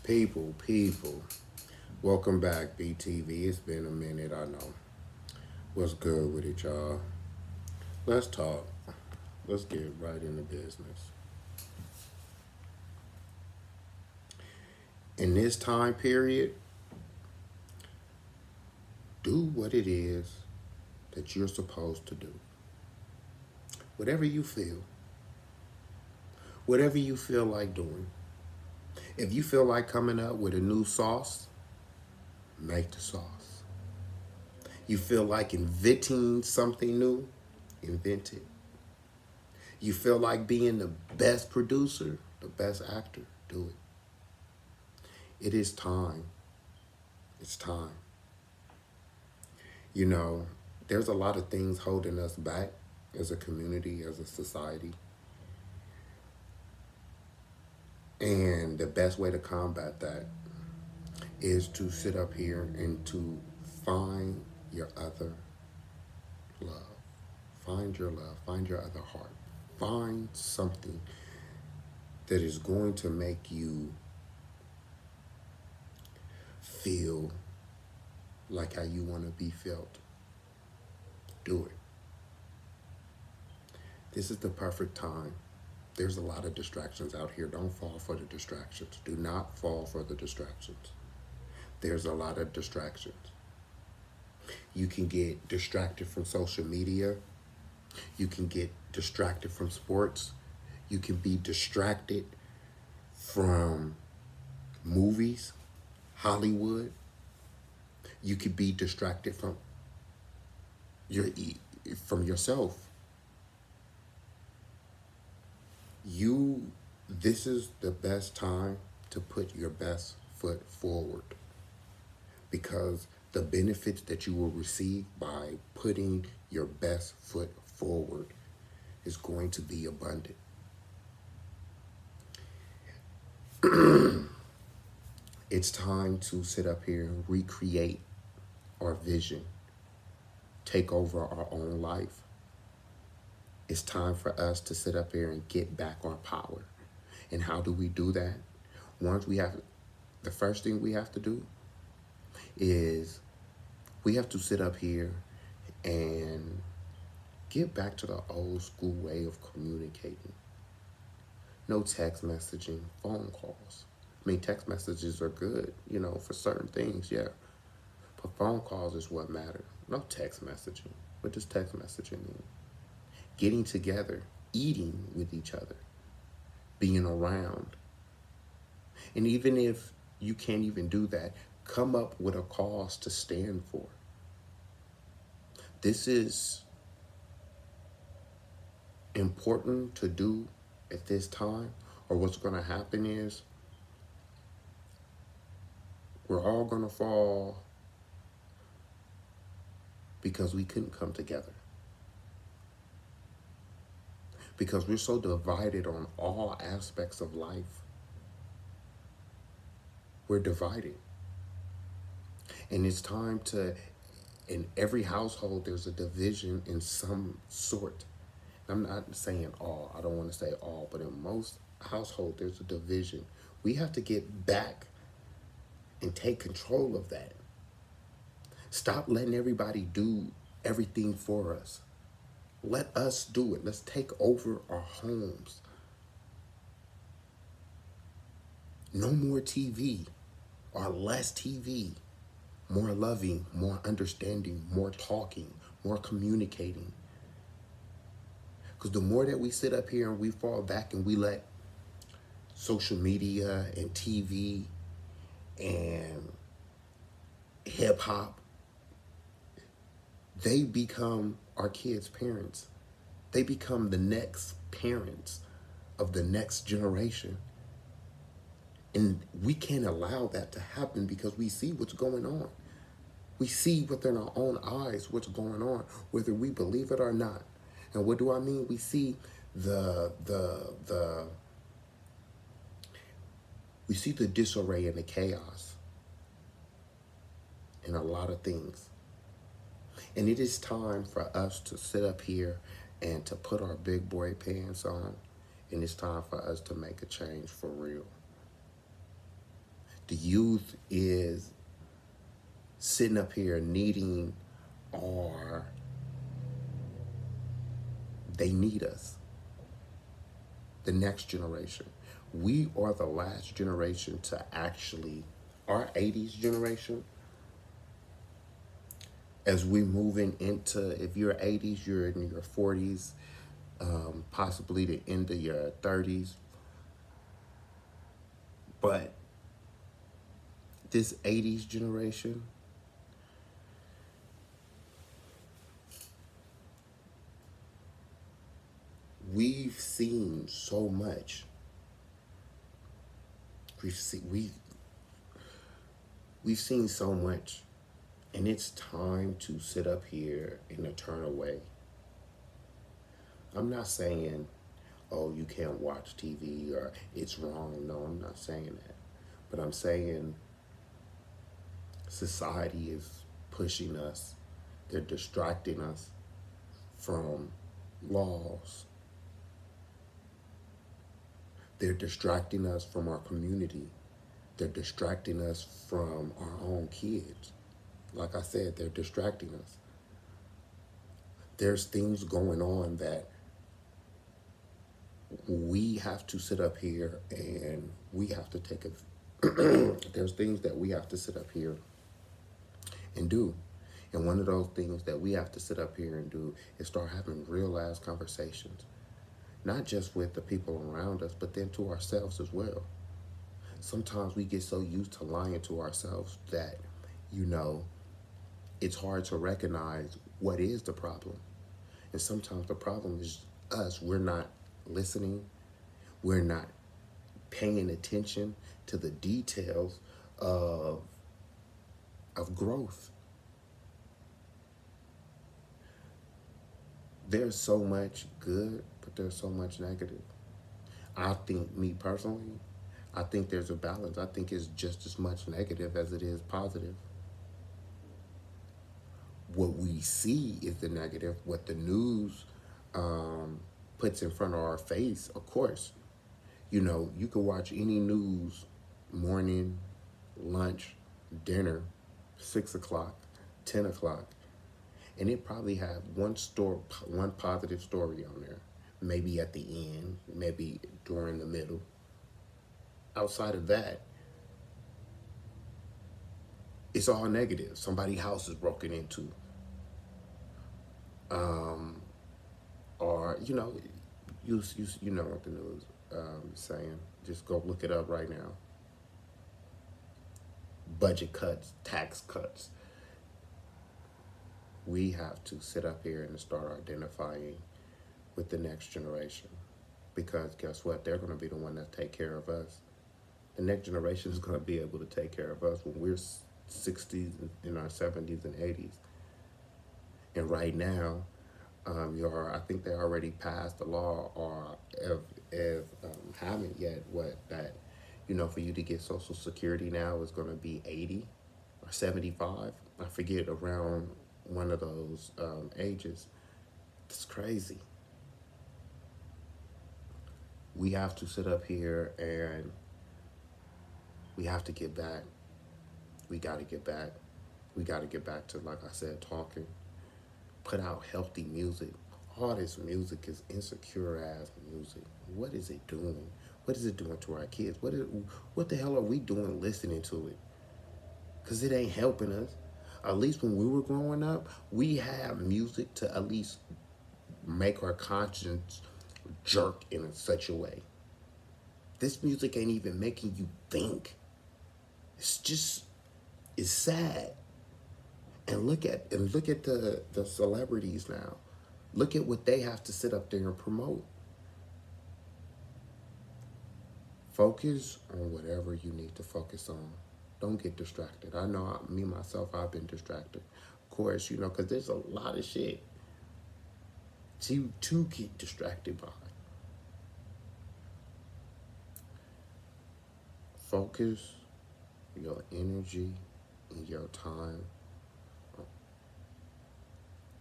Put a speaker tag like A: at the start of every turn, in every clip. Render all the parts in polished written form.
A: People, welcome back, BTV. It's been a minute, I know. What's good with it, y'all? Let's talk. Let's get right into business. In this time period, do what it is that you're supposed to do. Whatever whatever you feel like doing. If you feel like coming up with a new sauce, make the sauce. You feel like inventing something new, invent it. You feel like being the best producer, the best actor, do it. It is time. It's time. You know, there's a lot of things holding us back as a community, as a society. And the best way to combat that is to sit up here and to find your other love. Find your love. Find your other heart. Find something that is going to make you feel like how you want to be felt. Do it. This is the perfect time. There's a lot of distractions out here. Don't fall for the distractions. Do not fall for the distractions. There's a lot of distractions. You can get distracted from social media. You can get distracted from sports. You can be distracted from movies, Hollywood. You could be distracted from yourself. This is the best time to put your best foot forward, because the benefits that you will receive by putting your best foot forward is going to be abundant. It's time to sit up here and recreate our vision, take over our own life. It's time for us to sit up here and get back our power. And how do we do that? The first thing we have to do is we have to sit up here and get back to the old school way of communicating. No text messaging, phone calls. I mean, text messages are good, for certain things, yeah. But phone calls is what matter. No text messaging. What does text messaging mean? Getting together, eating with each other, being around. And even if you can't even do that, come up with a cause to stand for. This is important to do at this time, or what's going to happen is we're all going to fall because we couldn't come together. Because we're so divided on all aspects of life. We're divided. And it's time in every household, there's a division in some sort. I'm not saying all, I don't want to say all, but in most households, there's a division. We have to get back and take control of that. Stop letting everybody do everything for us. Let us do it. Let's take over our homes. No more TV or less TV. More loving, more understanding, more talking, more communicating. Because the more that we sit up here and we fall back and we let social media and TV and hip hop, they become our kids' parents. They become the next parents of the next generation. And we can't allow that to happen because we see what's going on. We see within our own eyes what's going on, whether we believe it or not. And what do I mean? We see we see the disarray and the chaos in a lot of things. And it is time for us to sit up here and to put our big boy pants on. And it's time for us to make a change for real. The youth is sitting up here needing our, they need us, the next generation. We are the last generation to actually, our 80s generation, as we moving into, if you're 80s, you're in your 40s, possibly the end of your 30s. But this 80s generation, we've seen so much. We've seen so much, and it's time to sit up here and turn away. I'm not saying, oh, you can't watch TV or it's wrong. No, I'm not saying that. But I'm saying society is pushing us. They're distracting us from laws. They're distracting us from our community. They're distracting us from our own kids. Like I said, they're distracting us. There's things going on that we have to sit up here and we have to take a there's things that we have to sit up here and do. And one of those things that we have to sit up here and do is start having real ass conversations. Not just with the people around us, but then to ourselves as well. Sometimes we get so used to lying to ourselves that, it's hard to recognize what is the problem. And sometimes the problem is us. We're not listening. We're not paying attention to the details of growth. There's so much good, but there's so much negative. I think, me personally, I think there's a balance. I think it's just as much negative as it is positive. What we see is the negative. What the news puts in front of our face, of course. You could watch any news, morning, lunch, dinner, 6 o'clock, 10 o'clock, and it probably had one positive story on there. Maybe at the end, maybe during the middle. Outside of that, it's all negative. Somebody's house is broken into. Or, you know what the news is saying. Just go look it up right now. Budget cuts, tax cuts. We have to sit up here and start identifying with the next generation. Because guess what? They're going to be the one that take care of us. The next generation is going to be able to take care of us when we're 60s, in our 70s and 80s. And right now, I think they already passed the law, or if haven't yet, for you to get Social Security now is going to be 80 or 75. I forget, around one of those ages. It's crazy. We have to sit up here and we have to get back. We got to get back. We got to get back to, like I said, talking. Put out healthy music. All this music is insecure ass music. What is it doing? What is it doing to our kids? What the hell are we doing listening to it? Because it ain't helping us. At least when we were growing up, we had music to at least make our conscience jerk in such a way. This music ain't even making you think. It's sad. And look at the celebrities now. Look at what they have to sit up there and promote. Focus on whatever you need to focus on. Don't get distracted. I know me, myself, I've been distracted. Of course, because there's a lot of shit to get distracted by. Focus your energy and your time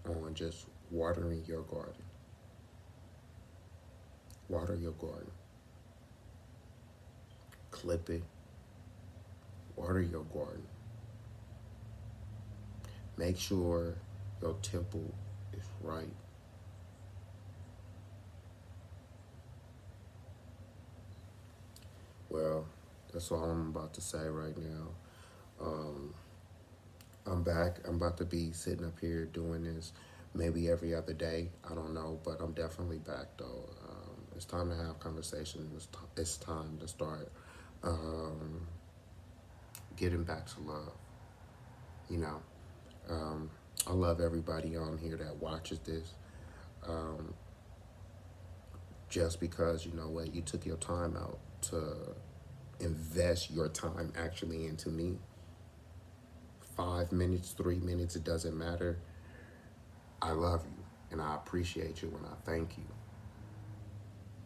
A: on just watering your garden. Water your garden. Clip it. Water your garden. Make sure your temple is right. Well, that's all I'm about to say right now. Um, I'm back. I'm about to be sitting up here doing this maybe every other day. I don't know, but I'm definitely back though. It's time to have conversations. It's time to start um, getting back to love. You know, um, I love everybody on here that watches this. Um, just because you know what, you took your time out to invest your time actually into me. 5 minutes, 3 minutes, it doesn't matter. I love you and I appreciate you and I thank you.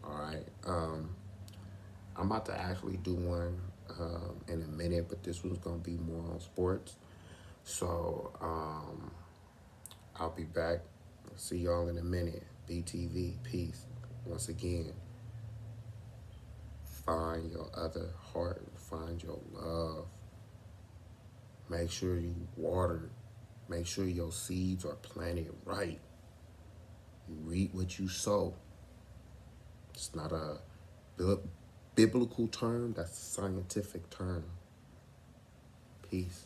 A: All right. I'm about to actually do one in a minute, but this one's gonna be more on sports. So I'll be back. See y'all in a minute. BTV, peace. Once again, find your other heart. Find your love. Make sure you water. Make sure your seeds are planted right. You reap what you sow. It's not a biblical term, that's a scientific term. Peace.